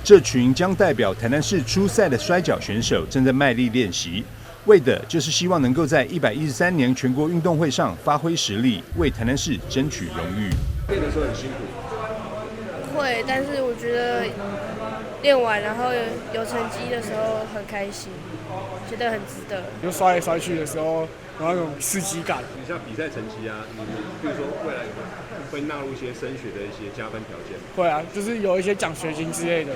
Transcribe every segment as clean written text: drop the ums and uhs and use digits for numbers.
这群将代表台南市出赛的摔跤选手正在卖力练习，为的就是希望能够在113年全国运动会上发挥实力，为台南市争取荣誉。练的时候很辛苦。会，但是我觉得练完然后有成绩的时候很开心，觉得很值得。就摔来摔去的时候，有那种刺激感。你像比赛成绩啊，你比如说未来会纳入一些升学的一些加分条件。会啊，就是有一些奖学金之类的。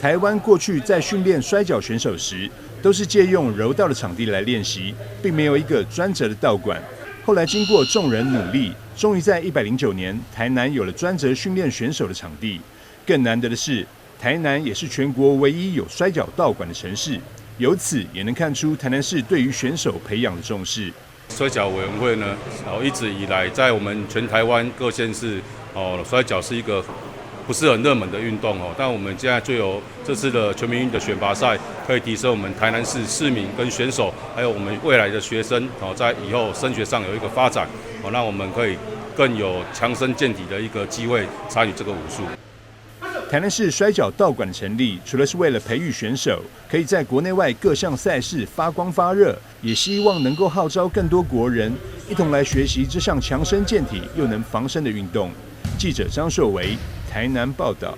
台湾过去在训练摔跤选手时，都是借用柔道的场地来练习，并没有一个专责的道馆。后来经过众人努力，终于在109年，台南有了专责训练选手的场地。更难得的是，台南也是全国唯一有摔跤道馆的城市，由此也能看出台南市对于选手培养的重视。摔跤委员会呢，一直以来在我们全台湾各县市，摔跤是一个不是很热门的运动哦，但我们现在就有这次的全民运的选拔赛，可以提升我们台南市市民跟选手，还有我们未来的学生在以后升学上有一个发展，让我们可以更有强身健体的一个机会参与这个武术。台南市摔跤道馆的成立，除了是为了培育选手可以在国内外各项赛事发光发热，也希望能够号召更多国人一同来学习这项强身健体又能防身的运动。记者张硕维，台南报道。